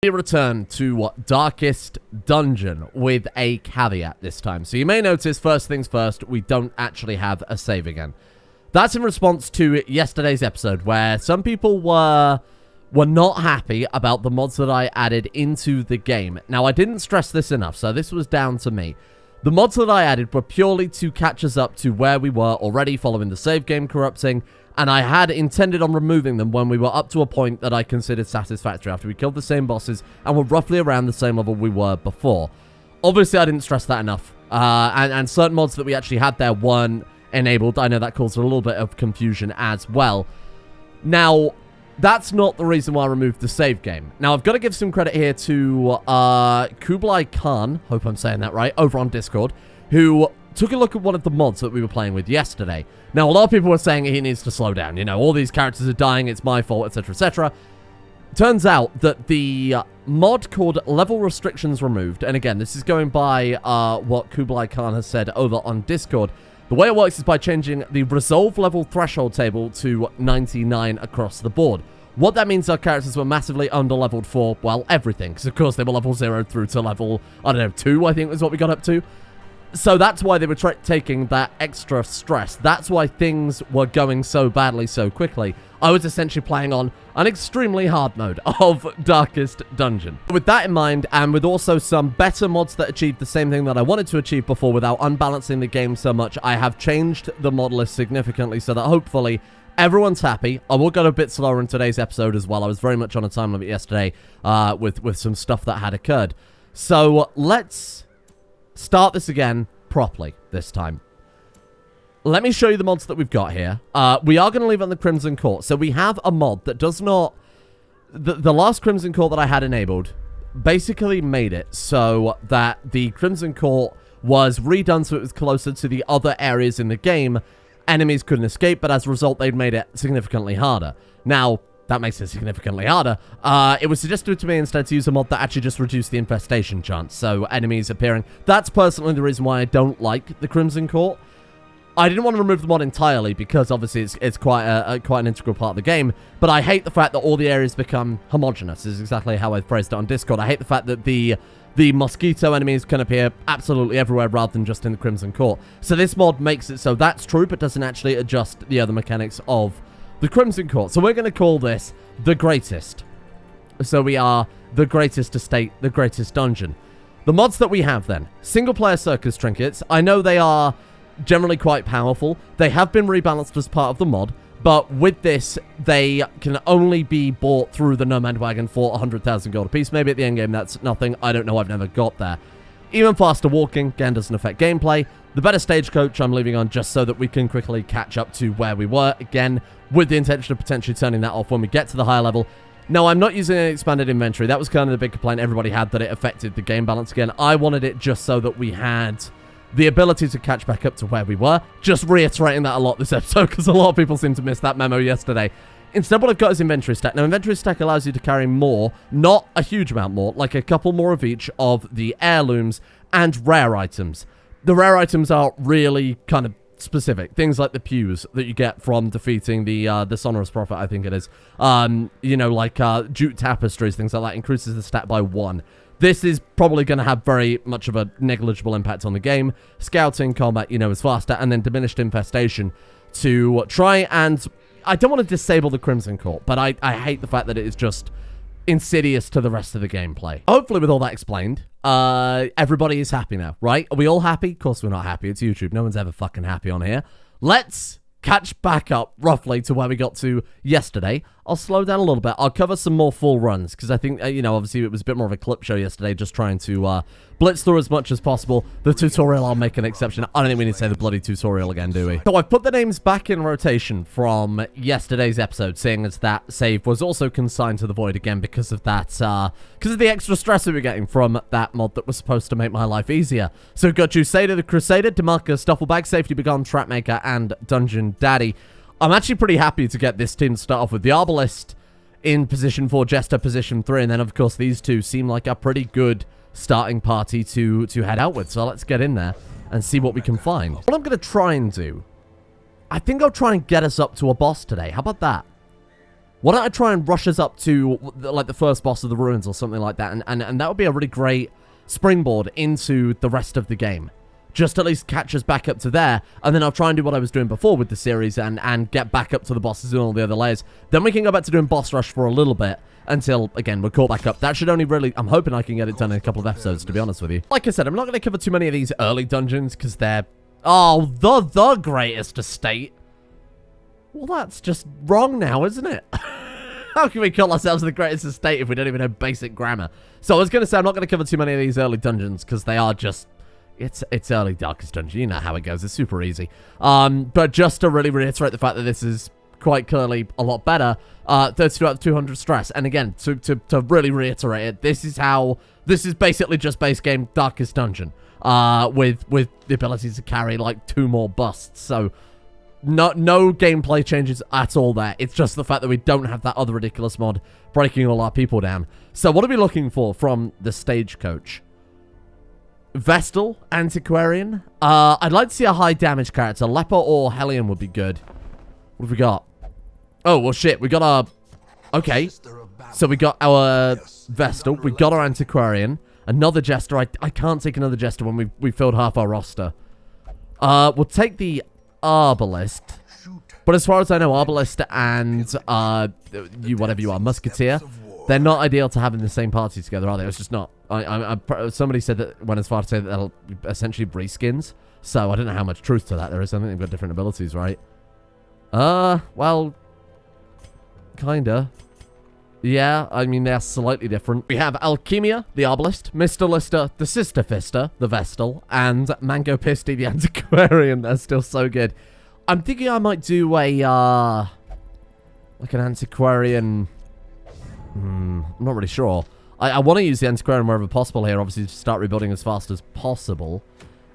We return to Darkest Dungeon with a caveat this time. So you may notice, first things first, we don't actually have a save again. That's in response to yesterday's episode, where some people were not happy about the mods that I added into the game. Now, I didn't stress this enough, so this was down to me. The mods that I added were purely to catch us up to where we were already following the save game corrupting, and I had intended on removing them when we were up to a point that I considered satisfactory after we killed the same bosses and were roughly around the same level we were before. Obviously, I didn't stress that enough, and certain mods that we actually had there weren't enabled. I know that caused a little bit of confusion as well. Now, that's not the reason why I removed the save game. Now, I've got to give some credit here to Kublai Khan, hope I'm saying that right, over on Discord, who took a look at one of the mods that we were playing with yesterday. Now, a lot of people were saying he needs to slow down. You know, all these characters are dying, it's my fault, etc., etc. Turns out that the mod called Level Restrictions Removed, and again, this is going by what Kublai Khan has said over on Discord. The way it works is by changing the resolve level threshold table to 99 across the board. What that means, our characters were massively under-leveled for, well, everything. Because, of course, they were level 0 through to level, I don't know, 2, I think was what we got up to. So that's why they were taking that extra stress. That's why things were going so badly so quickly. I was essentially playing on an extremely hard mode of Darkest Dungeon. With that in mind, and with also some better mods that achieved the same thing that I wanted to achieve before without unbalancing the game so much, I have changed the mod list significantly so that hopefully everyone's happy. I will go a bit slower in today's episode as well. I was very much on a time limit yesterday with some stuff that had occurred. So let's start this again properly this time. Let me show you the mods that we've got here. We are going to leave it on the Crimson Court. So we have a mod that does not... The last Crimson Court that I had enabled basically made it so that the Crimson Court was redone so it was closer to the other areas in the game. Enemies couldn't escape, but as a result, they'd made it significantly harder. Now, that makes it significantly harder. It was suggested to me instead to use a mod that actually just reduced the infestation chance, so enemies appearing. That's personally the reason why I don't like the Crimson Court. I didn't want to remove the mod entirely because obviously it's quite an integral part of the game, but I hate the fact that all the areas become homogenous, is exactly how I phrased it on Discord. I hate the fact that the mosquito enemies can appear absolutely everywhere rather than just in the Crimson Court. So this mod makes it so that's true, but doesn't actually adjust the other mechanics of the Crimson Court. So we're going to call this the Greatest. So we are the Greatest Estate, the Greatest Dungeon. The mods that we have then. Single player circus trinkets. I know they are generally quite powerful. They have been rebalanced as part of the mod, but with this, they can only be bought through the Nomad Wagon for 100,000 gold apiece. Maybe at the end game that's nothing. I don't know. I've never got there. Even faster walking, again, doesn't affect gameplay. The better stagecoach I'm leaving on just so that we can quickly catch up to where we were, again, with the intention of potentially turning that off when we get to the higher level. No, I'm not using an expanded inventory. That was kind of the big complaint everybody had, that it affected the game balance again. I wanted it just so that we had the ability to catch back up to where we were. Just reiterating that a lot this episode, because a lot of people seem to miss that memo yesterday. Instead, what I've got is inventory stack. Now, inventory stack allows you to carry more, not a huge amount more, like a couple more of each of the heirlooms and rare items. The rare items are really kind of specific. Things like the pews that you get from defeating the Sonorous Prophet, I think it is. You know, like jute tapestries, things like that, increases the stat by 1. This is probably going to have very much of a negligible impact on the game. Scouting, combat, you know, is faster, and then diminished infestation to try and... I don't want to disable the Crimson Court, but I hate the fact that it is just insidious to the rest of the gameplay. Hopefully, with all that explained, everybody is happy now, right? Are we all happy? Of course we're not happy. It's YouTube. No one's ever fucking happy on here. Let's catch back up roughly to where we got to yesterday. I'll slow down a little bit. I'll cover some more full runs because I think, you know, obviously it was a bit more of a clip show yesterday, just trying to blitz through as much as possible. The tutorial, I'll make an exception. I don't think we need to say the bloody tutorial again, do we? So I've put the names back in rotation from yesterday's episode, seeing as that save was also consigned to the void again because of that, because of the extra stress we were getting from that mod that was supposed to make my life easier. So we've got Crusader the Crusader, Demarcus, Stuffelbag, Safety Begun, Trapmaker, and Dungeon Daddy. I'm actually pretty happy to get this team to start off with. The Arbalist in position 4, Jester position 3, and then, of course, these two seem like a pretty good starting party to head out with. So let's get in there and see what we can find. What I'm going to try and do, I think I'll try and get us up to a boss today. How about that? Why don't I try and rush us up to, like, the first boss of the ruins or something like that, and that would be a really great springboard into the rest of the game. Just at least catch us back up to there, and then I'll try and do what I was doing before with the series and get back up to the bosses and all the other layers. Then we can go back to doing boss rush for a little bit until, again, we're caught back up. That should only really... I'm hoping I can get it done in a couple of episodes, to be honest with you. Like I said, I'm not going to cover too many of these early dungeons because they're... Oh, the greatest estate. Well, that's just wrong now, isn't it? How can we call ourselves the greatest estate if we don't even know basic grammar? So I was going to say I'm not going to cover too many of these early dungeons because they are just... It's early Darkest Dungeon. You know how it goes. It's super easy. But just to really reiterate the fact that this is quite clearly a lot better, 32 out of 200 stress. And again, to really reiterate it, this is basically just base game Darkest Dungeon, with the ability to carry like 2 more busts. So no gameplay changes at all there. It's just the fact that we don't have that other ridiculous mod breaking all our people down. So what are we looking for from the stagecoach? Vestal, Antiquarian. I'd like to see a high damage character. Leper or Hellion would be good. What have we got? Oh, well, shit. We got our... Okay. So we got our Vestal. We got our Antiquarian. Another Jester. I can't take another Jester when we filled half our roster. We'll take the Arbalist. But as far as I know, Arbalist and whatever you are, Musketeer, they're not ideal to have in the same party together, are they? It's just not. Somebody said that went as far to say that they'll essentially reskins. So I don't know how much truth to that there is. I think they've got different abilities, right? Well, kinda. Yeah, I mean, they're slightly different. We have Alchemia, the Arbalist, Mr. Lister, the Sister Fister, the Vestal, and Mango Pisty, the Antiquarian. They're still so good. I'm thinking I might do a, like an Antiquarian... I'm not really sure. I want to use the Antiquarian wherever possible here, obviously, to start rebuilding as fast as possible.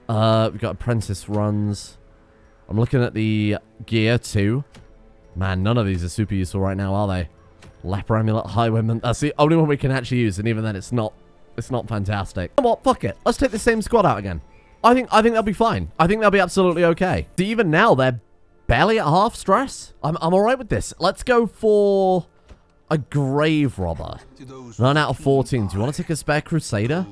We've got Apprentice Runs. I'm looking at the gear, too. Man, none of these are super useful right now, are they? Leper Amulet, Highwayman. That's the only one we can actually use, and even then, it's not fantastic. You know what? Fuck it. Let's take the same squad out again. I think they'll be fine. I think they'll be absolutely okay. So even now, they're barely at half stress. I'm alright with this. Let's go for... a Grave Robber. 9 out of 14. Do you want to take a spare Crusader?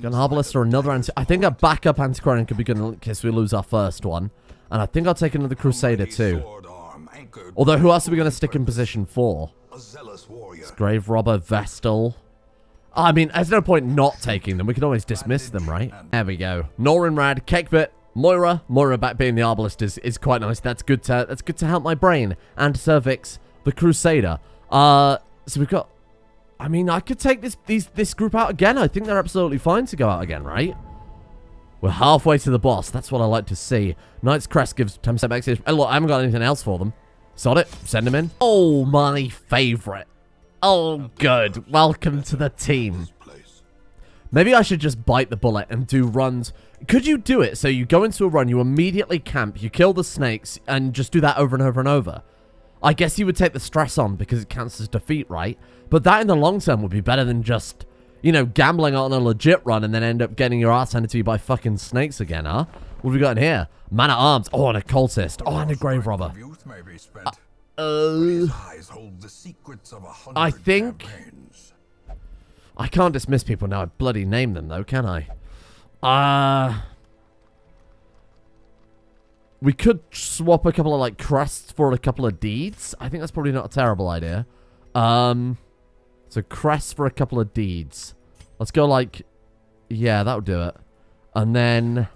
Got an Arbalist or another I think a backup Antiquarian could be good in case we lose our first one. And I think I'll take another Crusader too. Although, who else are we going to stick in position for? It's Grave Robber, Vestal. I mean, there's no point not taking them. We can always dismiss them, right? There we go. Norinrad, Kekbit, Moira. Moira back being the Arbalist is quite nice. That's good to help my brain. And Cervix, the Crusader. So we've got... I mean, I could take this group out again. I think they're absolutely fine to go out again, right? We're halfway to the boss. That's what I like to see. Knight's Crest gives 10% max. Hey, look, I haven't got anything else for them. Sod it. Send them in. Oh, my favorite. Oh, good. Welcome to the team. Maybe I should just bite the bullet and do runs. Could you do it so you go into a run, you immediately camp, you kill the snakes, and just do that over and over and over? I guess you would take the stress on because it counts as defeat, right? But that in the long term would be better than just, you know, gambling on a legit run and then end up getting your ass handed to you by fucking snakes again, huh? What have we got in here? Man at Arms. Oh, and a Cultist. Oh, and a Grave Robber. I think... I can't dismiss people now. I bloody name them, though, can I? We could swap a couple of, like, crests for a couple of deeds. I think that's probably not a terrible idea. So crests for a couple of deeds. Let's go, like... Yeah, that would do it. And then...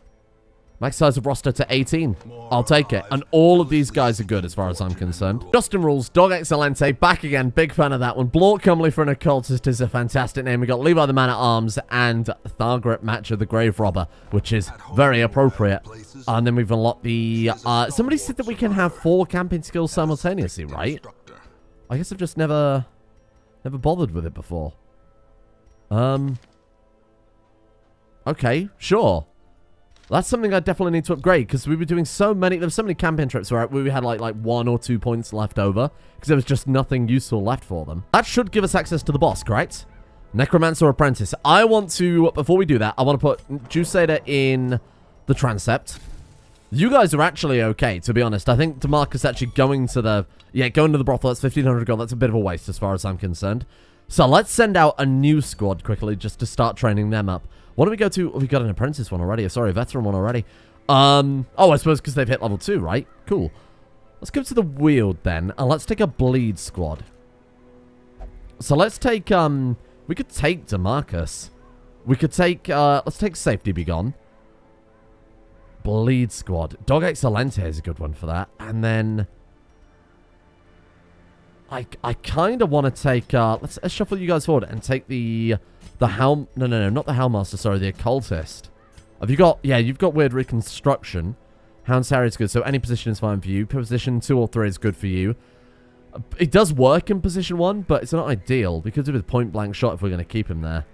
max size of roster to 18. I'll take it. And all of these guys are good as far as I'm concerned. Justin Rules, Dog Excelente, back again. Big fan of that one. Blort Comely for an Occultist is a fantastic name. We got Levi the Man at Arms and Thargrit Matcher the Grave Robber, which is very appropriate. And then we've unlocked the... somebody said that we can have 4 camping skills simultaneously, right? I guess I've just never bothered with it before. Okay, sure. That's something I definitely need to upgrade, because we were doing so many... There were so many camping trips where we had like 1 or 2 points left over, because there was just nothing useful left for them. That should give us access to the boss, correct? Necromancer Apprentice. I want to... Before we do that, I want to put Juicator in the transept. You guys are actually okay, to be honest. I think DeMarcus actually going to the... Yeah, going to the brothel, that's 1,500 gold. That's a bit of a waste as far as I'm concerned. So let's send out a new squad quickly just to start training them up. What do we go to? Oh, we got an apprentice one already. Sorry, a veteran one already. Oh, I suppose because they've hit level 2, right? Cool. Let's go to the Weald then, and let's take a bleed squad. So let's take, we could take DeMarcus. We could take, let's take Safety Be Gone. Bleed squad. Dog Excelente is a good one for that. And then... I kind of want to take, let's shuffle you guys forward and take the Helm... No, not the Hellmaster, sorry, the Occultist. Have you got... Yeah, you've got Weird Reconstruction. Hound's Harry is good, so any position is fine for you. Position 2 or 3 is good for you. It does work in position 1, but it's not ideal. We could do with point-blank shot if we're going to keep him there.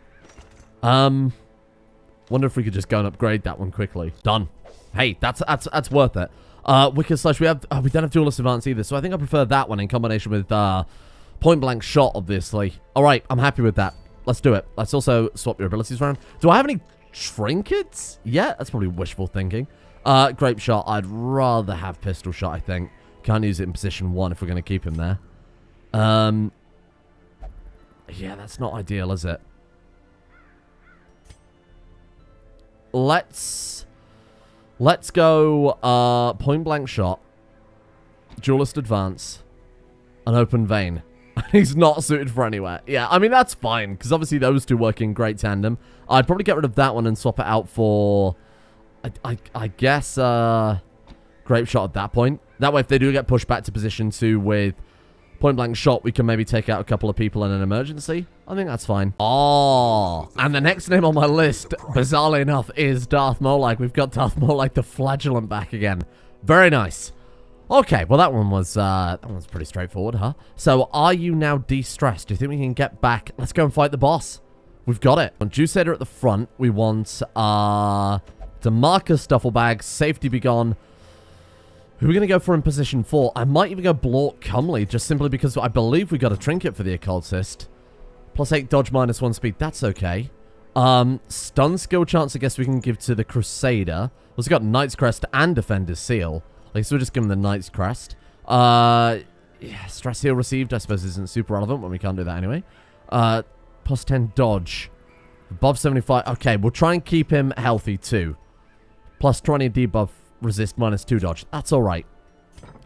Wonder if we could just go and upgrade that one quickly. Done. Hey, that's worth it. Wicked Slash, we don't have Duelist Advance either, so I think I prefer that one in combination with point-blank shot, obviously. Alright, I'm happy with that. Let's do it. Let's also swap your abilities around. Do I have any trinkets? Yeah, that's probably wishful thinking. Grape Shot, I'd rather have Pistol Shot, I think. Can't use it in position 1 if we're going to keep him there. Yeah, that's not ideal, is it? Let's go point blank shot, duelist advance, and open vein. He's not suited for anywhere. Yeah, I mean, that's fine, because obviously those two work in great tandem. I'd probably get rid of that one and swap it out for, I guess, grape shot at that point. That way, if they do get pushed back to position 2 with point blank shot, we can maybe take out a couple of people in an emergency. I think that's fine. Oh, and the next name on my list, bizarrely enough, is Darth Molak. We've got Darth Molak the Flagellant back again. Very nice. Okay, well that one was pretty straightforward, huh? So, are you now de-stressed? Do you think we can get back? Let's go and fight the boss. We've got it. On Juiceader at the front, we want DeMarcus Duffelbag, Safety Be Gone. Who are we going to go for in position 4? I might even go Blort Cumley, just simply because I believe we got a trinket for the Occultist. Plus 8 dodge, minus 1 speed. That's okay. Stun skill chance, I guess we can give to the Crusader. Also got Knight's Crest and Defender's Seal. Like, so we'll just give him the Knight's Crest. Yeah, Stress Heal received, I suppose, isn't super relevant when we can't do that anyway. Plus 10 dodge. Above 75. Okay, we'll try and keep him healthy too. Plus 20 debuff. Resist minus 2 dodge. That's alright.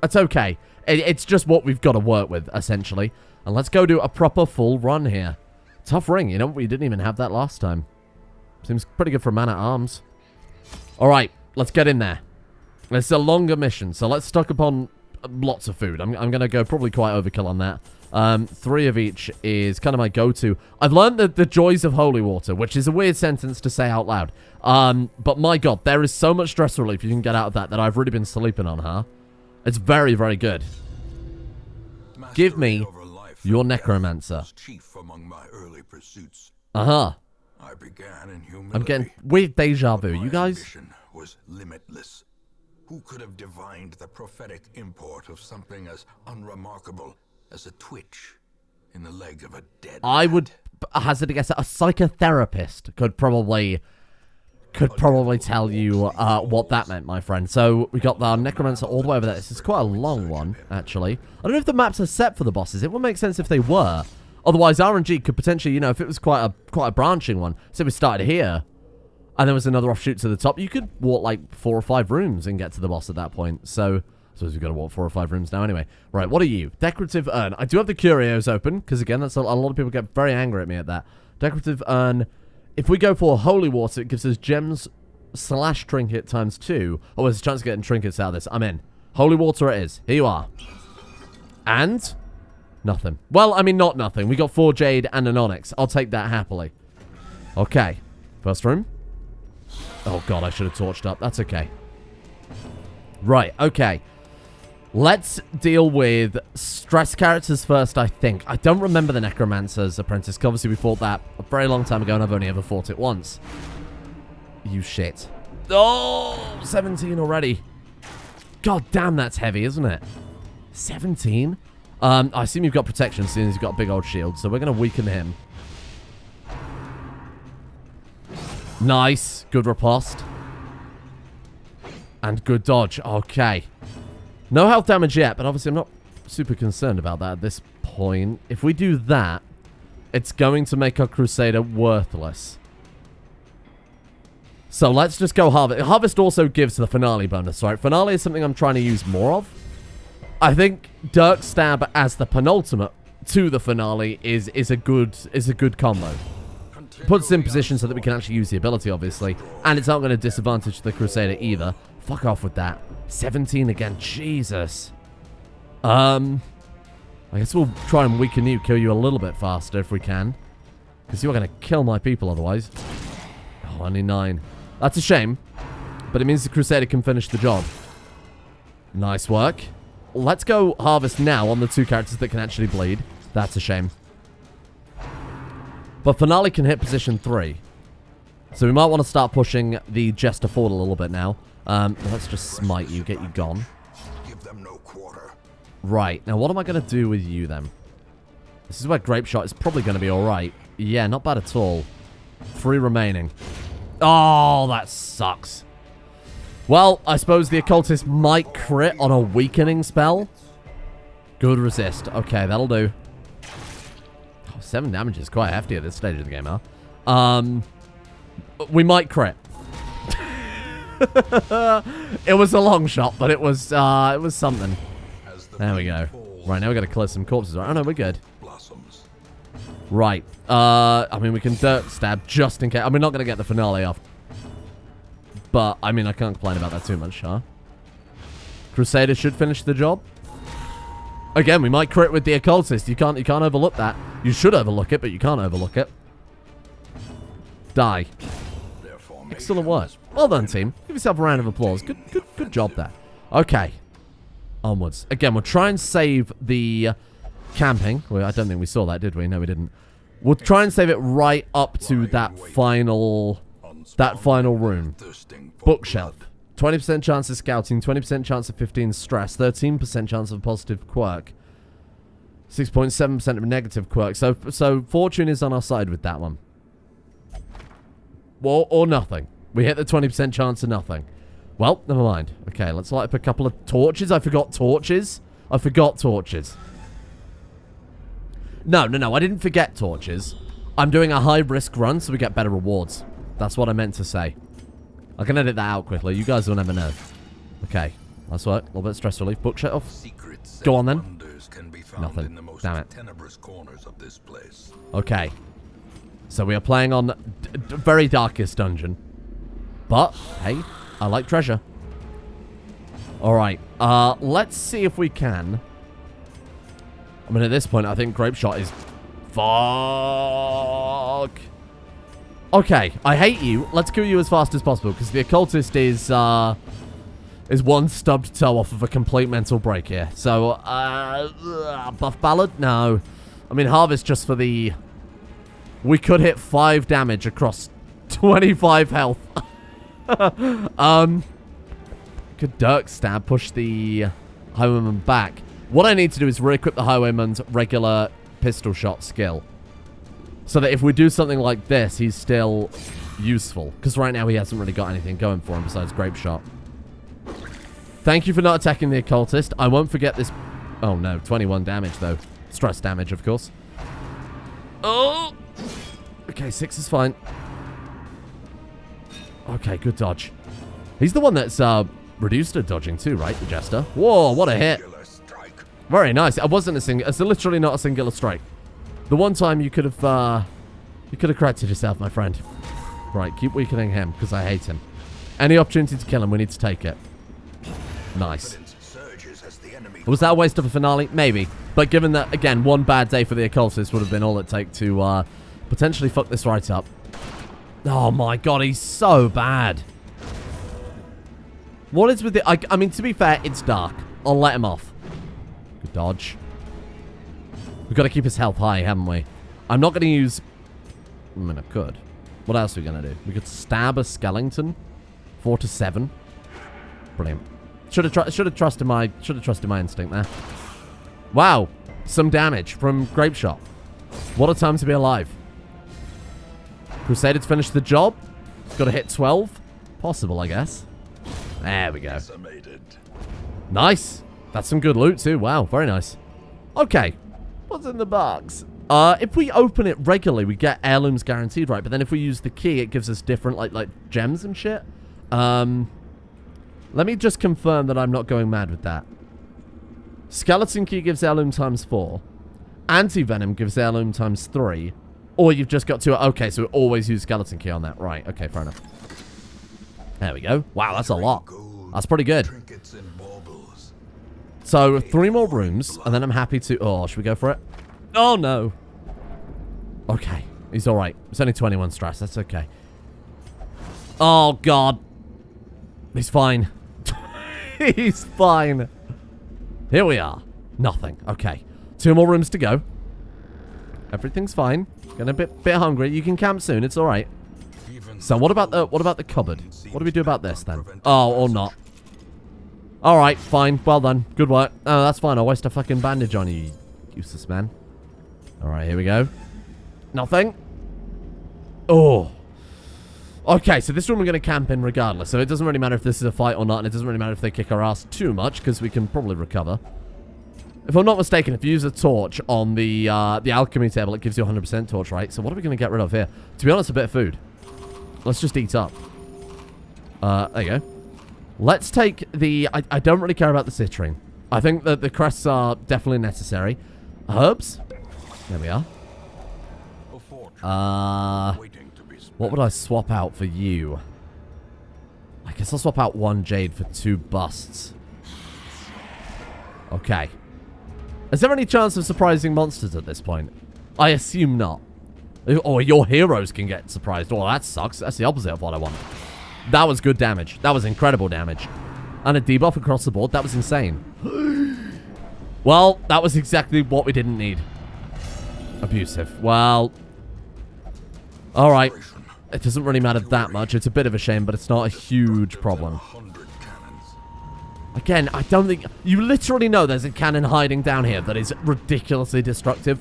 That's okay. It's just what we've got to work with, essentially. And let's go do a proper full run here. Tough ring. You know, we didn't even have that last time. Seems pretty good for Man-at-Arms. Alright, let's get in there. It's a longer mission, so let's stock upon lots of food. I'm going to go probably quite overkill on that. 3 of each is kind of my go-to. I've learned the joys of holy water, which is a weird sentence to say out loud. But my god, there is so much stress relief you can get out of that I've really been sleeping on, huh? It's very, very good. Give me your Necromancer. Chief among my early pursuits. Uh-huh. I began in humility. I'm getting weird deja vu. You guys? Ambition was limitless. Who could have divined the prophetic import of something as unremarkable as a twitch in the leg of a dead I would hazard a guess that a psychotherapist could probably tell you what that meant, my friend. So we got the Necromancer all the way over there. This is quite a long one, actually. I don't know if the maps are set for the bosses. It would make sense if they were. Otherwise, RNG could potentially, you know, if it was quite a branching one. So we started here, and there was another offshoot to the top. You could walk like 4 or 5 rooms and get to the boss at that point. So I suppose we've got to walk 4 or 5 rooms now anyway. Right, what are you? Decorative Urn. I do have the Curios open, because again, that's a lot of people get very angry at me at that. Decorative Urn. If we go for Holy Water, it gives us gems / trinket times 2. Oh, there's a chance of getting trinkets out of this. I'm in. Holy Water it is. Here you are. And nothing. Well, I mean, not nothing. We got 4 Jade and an Onyx. I'll take that happily. Okay. First room. Oh, God, I should have torched up. That's okay. Right, okay. Let's deal with stress characters first, I think. I don't remember the Necromancers Apprentice. Obviously, we fought that a very long time ago, and I've only ever fought it once. You shit. Oh, 17 already. God damn, that's heavy, isn't it? 17? I assume you've got protection, seeing as you've got a big old shield, so we're going to weaken him. Nice. Good riposte. And good dodge. Okay. No health damage yet, but obviously I'm not super concerned about that at this point. If we do that, it's going to make our Crusader worthless. So let's just go Harvest. Harvest also gives the finale bonus, right? Finale is something I'm trying to use more of. I think Dirk Stab as the penultimate to the finale is a good combo. Puts us in position so that we can actually use the ability, obviously. And it's not going to disadvantage the Crusader either. Fuck off with that. 17 again. Jesus. I guess we'll try and weaken you, kill you a little bit faster if we can. Because you're going to kill my people otherwise. Oh, only 9. That's a shame. But it means the Crusader can finish the job. Nice work. Let's go Harvest now on the 2 characters that can actually bleed. That's a shame. But Finale can hit position 3. So we might want to start pushing the Jester forward a little bit now. Let's just smite you, get you gone. Give them no quarter. Right, now what am I going to do with you then? This is where Grape Shot is probably going to be alright. Yeah, not bad at all. 3 remaining. Oh, that sucks. Well, I suppose the Occultist might crit on a weakening spell. Good resist. Okay, that'll do. Oh, 7 damage is quite hefty at this stage of the game, huh? We might crit. It was a long shot, but it was something. There we go. Right, now we got to clear some corpses. Oh, no, we're good. Right. I mean, we can Dirt Stab just in case. I mean, not going to get the finale off. But, I mean, I can't complain about that too much, huh? Crusader should finish the job. Again, we might crit with the Occultist. You can't overlook that. You should overlook it, but you can't overlook it. Die. Excellent work. Well done, team. Give yourself a round of applause. Good job there. Okay. Onwards. Again, we'll try and save the camping. Well, I don't think we saw that, did we? No, we didn't. We'll try and save it right up to that final room. Bookshelf. 20% chance of scouting, 20% chance of 15 stress, 13% chance of positive quirk, 6.7% of negative quirk. So fortune is on our side with that one. Or nothing. We hit the 20% chance of nothing. Well, never mind. Okay, let's light up a couple of torches. I forgot torches. No. I didn't forget torches. I'm doing a high-risk run so we get better rewards. That's what I meant to say. I can edit that out quickly. You guys will never know. Okay. That's right. A little bit of stress relief. Bookshelf. Go on, then. Nothing. Damn it. Okay. So we are playing on very darkest dungeon. But, hey, I like treasure. Alright. Let's see if we can. I mean, at this point, I think Grape Shot is... Fuck. Okay, I hate you. Let's kill you as fast as possible, because the Occultist is one stubbed toe off of a complete mental break here. So, Buff Ballad? No. I mean, Harvest just for the... We could hit 5 damage across 25 health. Could Dirk Stab push the Highwayman back. What I need to do is re-equip the Highwayman's regular pistol shot skill. So that if we do something like this, he's still useful. Because right now he hasn't really got anything going for him besides Grape Shot. Thank you for not attacking the Occultist. I won't forget this... Oh no, 21 damage though. Stress damage, of course. Oh! Okay, 6 is fine. Okay, good dodge. He's the one that's reduced to dodging too, right? The Jester. Whoa, what a hit. Very nice. It wasn't a single... It's literally not a singular strike. The one time you could have corrected yourself, my friend. Right, keep weakening him, because I hate him. Any opportunity to kill him, we need to take it. Nice. Was that a waste of a finale? Maybe. But given that, again, one bad day for the Occultist would have been all it take to potentially fuck this right up. Oh my god, he's so bad. What is with it? I mean, to be fair, it's dark. I'll let him off. Good dodge. We've got to keep his health high, haven't we? I'm not going to use... I mean, I could. What else are we going to do? We could stab a skeleton. 4 to 7. Brilliant. Should have trusted my instinct there. Wow. Some damage from Grape Shot. What a time to be alive. Crusader to finish the job. Got to hit 12. Possible, I guess. There we go. Decimated. Nice. That's some good loot too. Wow, very nice. Okay. What's in the box? If we open it regularly, we get heirlooms guaranteed, right? But then if we use the key, it gives us different, like gems and shit. Let me just confirm that I'm not going mad with that. Skeleton key gives heirloom times 4. Anti-venom gives heirloom times 3. Or you've just got to... Okay, so we always use skeleton key on that. Right, okay, fair enough. There we go. Wow, that's a lot. That's pretty good. So, 3 more rooms, and then I'm happy to... Oh, should we go for it? Oh, no. Okay, he's alright. It's only 21 stress. That's okay. Oh, God. He's fine. He's fine. Here we are. Nothing. Okay. 2 more rooms to go. Everything's fine. Getting a bit hungry. You can camp soon. It's alright. So, what about the cupboard? What do we do about this, then? Oh, or not. Alright, fine. Well done. Good work. Oh, that's fine. I'll waste a fucking bandage on you, useless man. Alright, here we go. Nothing. Oh. Okay, so this room we're going to camp in regardless. So it doesn't really matter if this is a fight or not, and it doesn't really matter if they kick our ass too much, because we can probably recover. If I'm not mistaken, if you use a torch on the alchemy table, it gives you 100% torch, right? So what are we going to get rid of here? To be honest, a bit of food. Let's just eat up. There you go. Let's take the... I don't really care about the citrine. I think that the crests are definitely necessary. Herbs. There we are. What would I swap out for you? I guess I'll swap out 1 jade for 2 busts. Okay. Is there any chance of surprising monsters at this point? I assume not. Or your heroes can get surprised. Oh, that sucks. That's the opposite of what I want. That was good damage. That was incredible damage. And a debuff across the board. That was insane. Well, that was exactly what we didn't need. Abusive. Well... Alright. It doesn't really matter that much. It's a bit of a shame, but it's not a huge problem. Again, I don't think... You literally know there's a cannon hiding down here that is ridiculously destructive.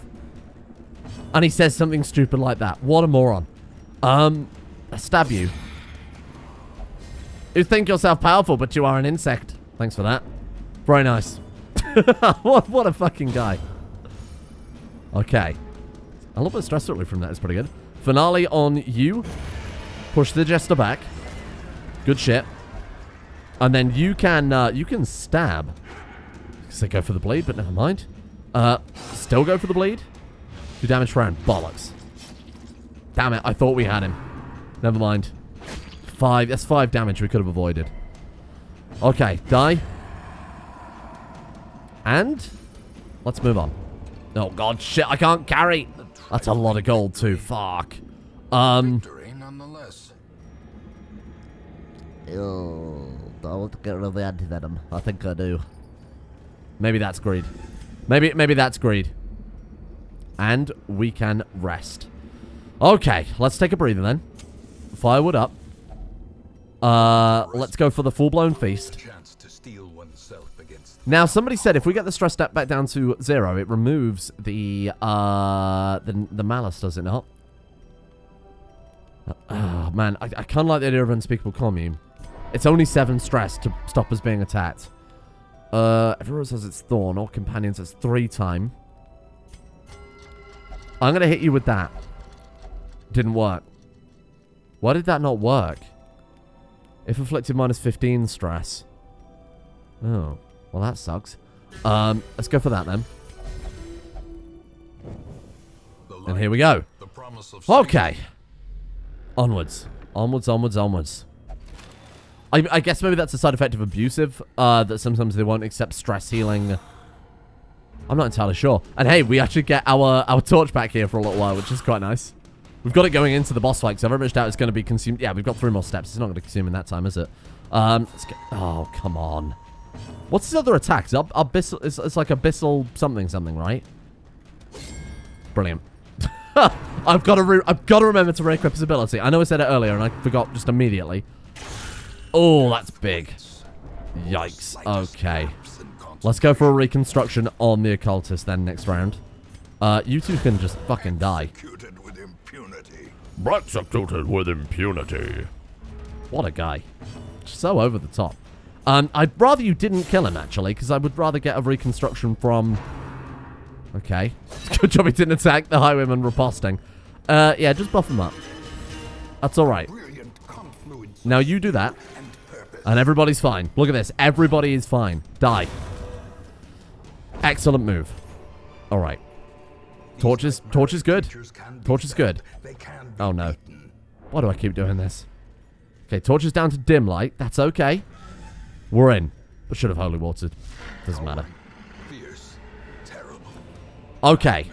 And he says something stupid like that. What a moron. I stab you. You think yourself powerful, but you are an insect. Thanks for that. Very nice. What a fucking guy. Okay. A little bit stress relief from that is pretty good. Finale on you. Push the jester back. Good shit. And then you can stab. Say go for the bleed, but never mind. Still go for the bleed. 2 damage per round. Bollocks. Damn it, I thought we had him. Never mind. 5. That's 5 damage we could have avoided. Okay, die. And let's move on. Oh god, shit, I can't carry. That's a lot of gold too. Fuck. Victory nonetheless. Oh, I want to get rid of the anti-venom. I think I do. Maybe that's greed. Maybe that's greed. And we can rest. Okay, let's take a breather then. Firewood up. Let's go for the full-blown feast. Now, somebody said if we get the stress step back down to 0, it removes the malice, does it not? Oh, man, I kind of like the idea of unspeakable commune. It's only 7 stress to stop us being attacked. Everyone says it's thorn. All companions has 3 time. I'm going to hit you with that. Didn't work. Why did that not work? If afflicted minus 15 stress. Oh. Well, that sucks. Let's go for that then. And here we go. Okay. Onwards. Onwards, onwards, onwards. I guess maybe that's a side effect of abusive. That sometimes they won't accept stress healing. I'm not entirely sure. And hey, we actually get our torch back here for a little while, which is quite nice. We've got it going into the boss fight, so I very much doubt it's going to be consumed. Yeah, we've got 3 more steps. It's not going to consume in that time, is it? Let's get... Oh, come on. What's his other attack? Abyssal, it's like abyssal something, right? Brilliant. I've got to remember to re-equip his ability. I know I said it earlier, and I forgot just immediately. Oh, that's big. Yikes. Okay. Let's go for a reconstruction on the occultist then next round. You two can just fucking die. Executed with impunity. What a guy. So over the top. I'd rather you didn't kill him, actually, because I would rather get a reconstruction from... Okay. Good job he didn't attack the highwayman riposting. Yeah, just buff him up. That's alright. Now you do that. And everybody's fine. Look at this. Everybody is fine. Die. Excellent move. Alright. Torch is good. Torch is good. Oh, no. Why do I keep doing this? Okay, torch is down to dim light. That's okay. We're in. But should have holy watered. Doesn't matter. Okay.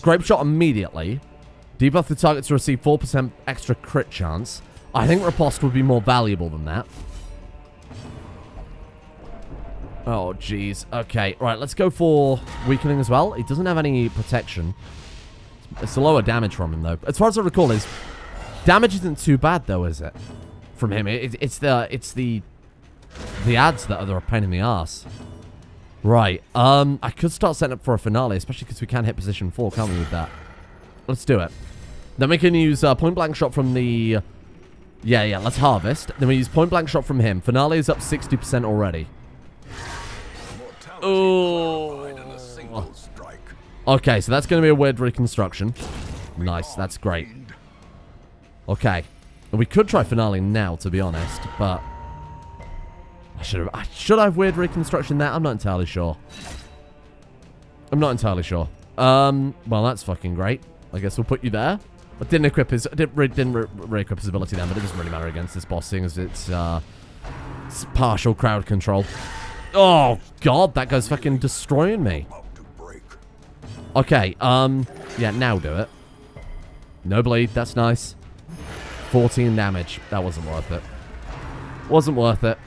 Grape shot immediately. Debuff the target to receive 4% extra crit chance. I think riposte would be more valuable than that. Oh, jeez. Okay, right, let's go for weakening as well. He doesn't have any protection. It's a lower damage from him, though. As far as I recall, his damage isn't too bad, though, is it? From him. It's the ads that are a pain in the ass. Right. I could start setting up for a finale, especially because we can hit position 4, can't we, with that? Let's do it. Then we can use point-blank shot from the... Yeah, let's harvest. Then we use point-blank shot from him. Finale is up 60% already. Oh. Okay, so that's going to be a weird reconstruction. Nice, that's great. Okay. We could try finale now, to be honest, but... Should I have weird reconstruction there? I'm not entirely sure. Well, that's fucking great. I guess we'll put you there. I didn't equip his... didn't re-equip his ability then, but it doesn't really matter against this boss, seeing as it's partial crowd control. Oh, God, that guy's fucking destroying me. Okay, yeah, now do it. No bleed, that's nice. 14 damage. That wasn't worth it. Wasn't worth it.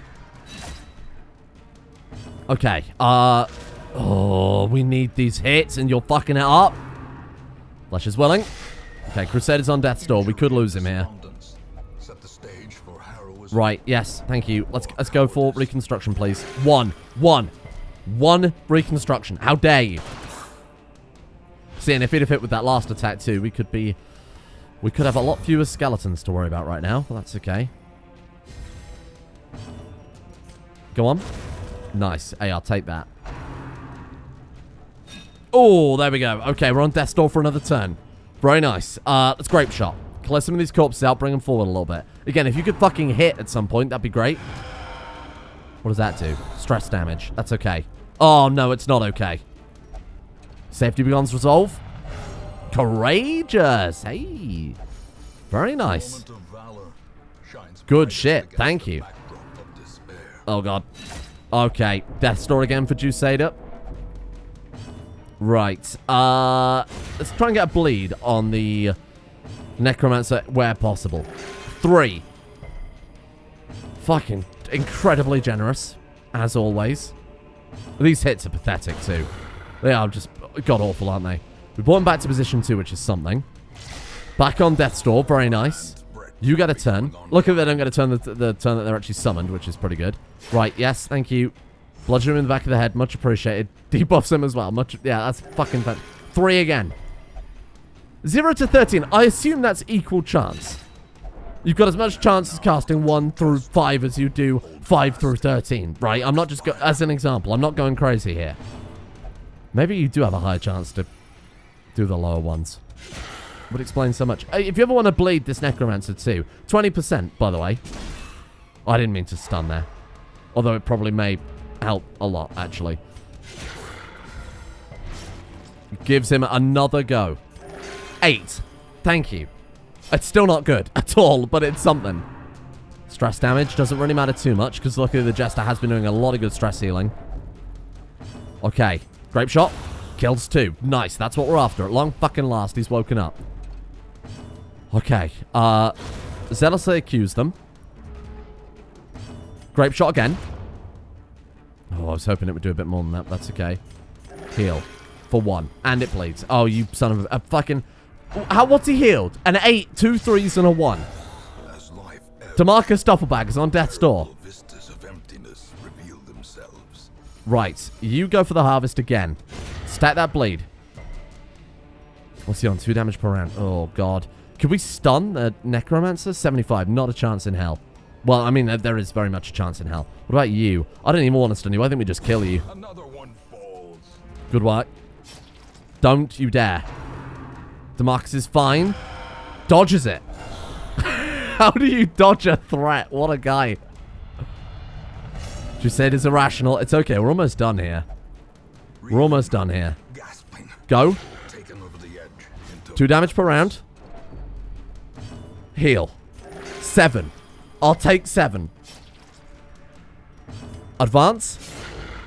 Okay, oh, we need these hits, and you're fucking it up. Flesh is willing. Okay, Crusader's on death's door. We could lose him here. Right, yes, thank you. Let's go for reconstruction, please. One reconstruction. How dare you? See, and if he'd have hit with that last attack too, we could have a lot fewer skeletons to worry about right now. Well, that's okay. Go on. Nice. Hey, I'll take that. Oh, there we go. Okay, we're on death's door for another turn. Very nice. Let's grape shot. Clear some of these corpses out, bring them forward a little bit. Again, if you could fucking hit at some point, that'd be great. What does that do? Stress damage. That's okay. Oh, no, it's not okay. Safety beyond's resolve. Courageous. Hey. Very nice. Good shit. Thank you. Oh, God. Okay. Death's door again for Juiceda. Right. Let's try and get a bleed on the Necromancer where possible. 3. Fucking incredibly generous, as always. These hits are pathetic, too. They are just god-awful, aren't they? We brought him back to position 2, which is something. Back on Death's Door, very nice. You get a turn. Look at that, I'm going to turn the turn that they're actually summoned, which is pretty good. Right, yes, thank you. Bludgeon him in the back of the head, much appreciated. Debuffs him as well, yeah, that's fucking fun. 3 again. 0 to 13, I assume that's equal chance. You've got as much chance as casting 1 through 5 as you do 5 through 13, right? I'm not just, as an example, I'm not going crazy here. Maybe you do have a higher chance to do the lower ones. Would explain so much. If you ever want to bleed this Necromancer too, 20%, by the way. I didn't mean to stun there. Although it probably may help a lot, actually. Gives him another go. 8. Thank you. It's still not good at all, but it's something. Stress damage doesn't really matter too much, because luckily the Jester has been doing a lot of good stress healing. Okay. Grape shot. Kills 2. Nice. That's what we're after. At long fucking last, he's woken up. Okay. Zealously accuse them. Grape shot again. Oh, I was hoping it would do a bit more than that. That's okay. Heal. For 1. And it bleeds. Oh, you son of a fucking... What's he healed? An 8, 2 3s, and a 1. Demarcus Doppelbag is on death's door. Right. You go for the harvest again. Stack that bleed. What's he on? 2 damage per round. Oh, God. Could we stun the Necromancer? 75. Not a chance in hell. Well, I mean, there is very much a chance in hell. What about you? I don't even want to stun you. I think we just kill you. Another one falls. Good work. Don't you dare. DeMarcus is fine. Dodges it. How do you dodge a threat? What a guy. You said it's irrational. It's okay. We're almost done here. We're almost done here. Go. 2 damage per round. Heal. 7. I'll take 7. Advance.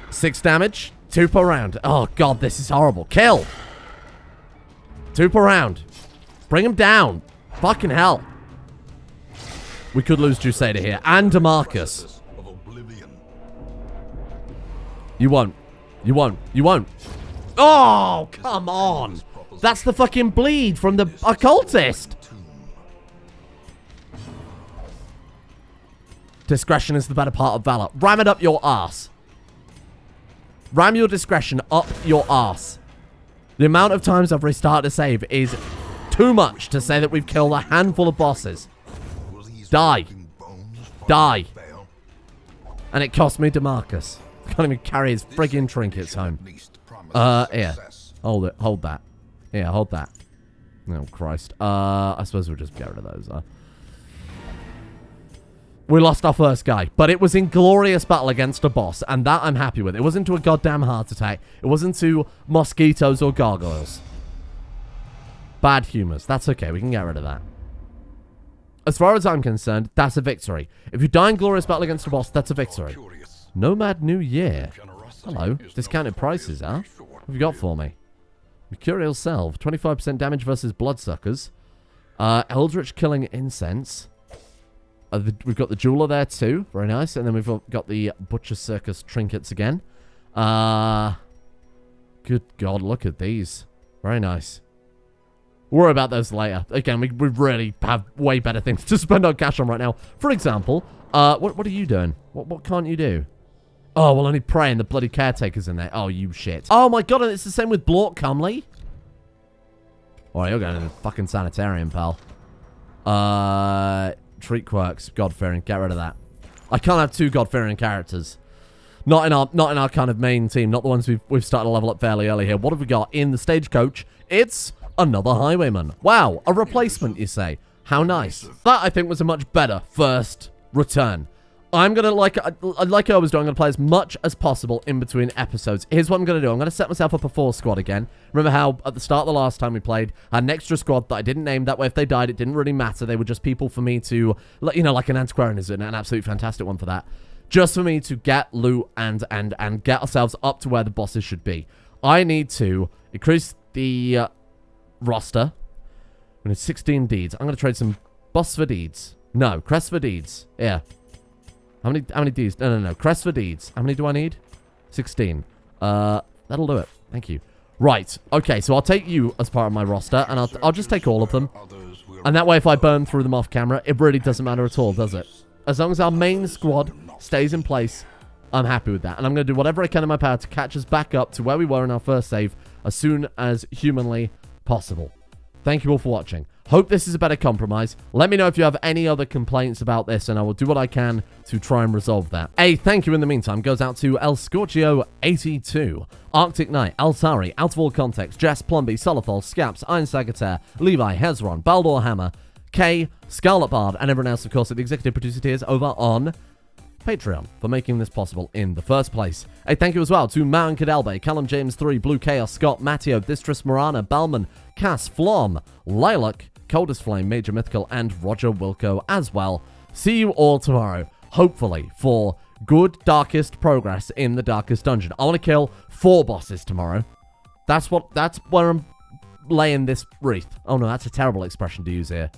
6 damage. 2 per round. Oh, God, this is horrible. Kill. 2 per round. Bring him down. Fucking hell. We could lose Jusader here. And DeMarcus. You won't. You won't. You won't. Oh, come on. That's the fucking bleed from the occultist. Discretion is the better part of valor. Ram it up your ass. Ram your discretion up your ass. The amount of times I've restarted a save is too much to say that we've killed a handful of bosses. Die. Die. And it cost me DeMarcus. Can't even carry his friggin' trinkets home. Here. Hold it. Hold that. Yeah, hold that. Oh, Christ. I suppose we'll just get rid of those, We lost our first guy, but it was in glorious battle against a boss, and that I'm happy with. It wasn't to a goddamn heart attack. It wasn't to mosquitoes or gargoyles. Bad humors. That's okay. We can get rid of that. As far as I'm concerned, that's a victory. If you die in glorious battle against a boss, that's a victory. Nomad New Year. Hello. Discounted prices, huh? What have you got for me? Mercurial Salve. 25% damage versus Bloodsuckers. Eldritch Killing Incense. We've got the Jeweler there too. Very nice. And then we've got the Butcher Circus trinkets again. Good God, look at these. Very nice. We'll worry about those later. Again, we really have way better things to spend our cash on right now. For example, what are you doing? What can't you do? Oh, well, only pray and the bloody caretaker's in there. Oh, you shit. Oh my God, and it's the same with Blort Cumley. Alright, you're going to the fucking sanitarium, pal. Treat quirks, God-fearing, get rid of that. I can't have 2 God-fearing characters. Not in our kind of main team, not the ones we've started to level up fairly early here. What have we got in the stagecoach? It's another highwayman. Wow, a replacement, you say? How nice. That, I think, was a much better first return. I'm going to, like I was doing, I'm going to play as much as possible in between episodes. Here's what I'm going to do. I'm going to set myself up a 4 squad again. Remember how at the start of the last time we played, I had an extra squad that I didn't name. That way, if they died, it didn't really matter. They were just people for me to, you know, like an Antiquarian is an absolutely fantastic one for that. Just for me to get loot and get ourselves up to where the bosses should be. I need to increase the roster. We need 16 deeds. I'm going to trade some busts for deeds. No, crests for deeds. Yeah. How many deeds? No. Crests for deeds. How many do I need? 16. That'll do it. Thank you. Right. Okay, so I'll take you as part of my roster, and I'll just take all of them. And that way, if I burn through them off camera, it really doesn't matter at all, does it? As long as our main squad stays in place, I'm happy with that. And I'm going to do whatever I can in my power to catch us back up to where we were in our first save as soon as humanly possible. Thank you all for watching. Hope this is a better compromise. Let me know if you have any other complaints about this, and I will do what I can to try and resolve that. A thank you in the meantime goes out to El Scorchio82, Arctic Knight, Altari, Out of All Context, Jess, Plumby, Solothol, Scaps, Iron Sagittaire, Levi, Hezron, Baldur Hammer, Kay, Scarlet Bard, and everyone else, of course, at the executive producer tiers over on Patreon for making this possible in the first place. A thank you as well to Mount Cadelbe, Callum James 3, Blue Chaos, Scott, Matteo, Distris Morana, Balman, Cass, Flom, Lilac, Coldest Flame, Major Mythical, and Roger Wilco as well. See you all tomorrow, hopefully, for good darkest progress in the darkest dungeon. I want to kill 4 bosses tomorrow. That's where I'm laying this wreath. Oh no, that's a terrible expression to use here.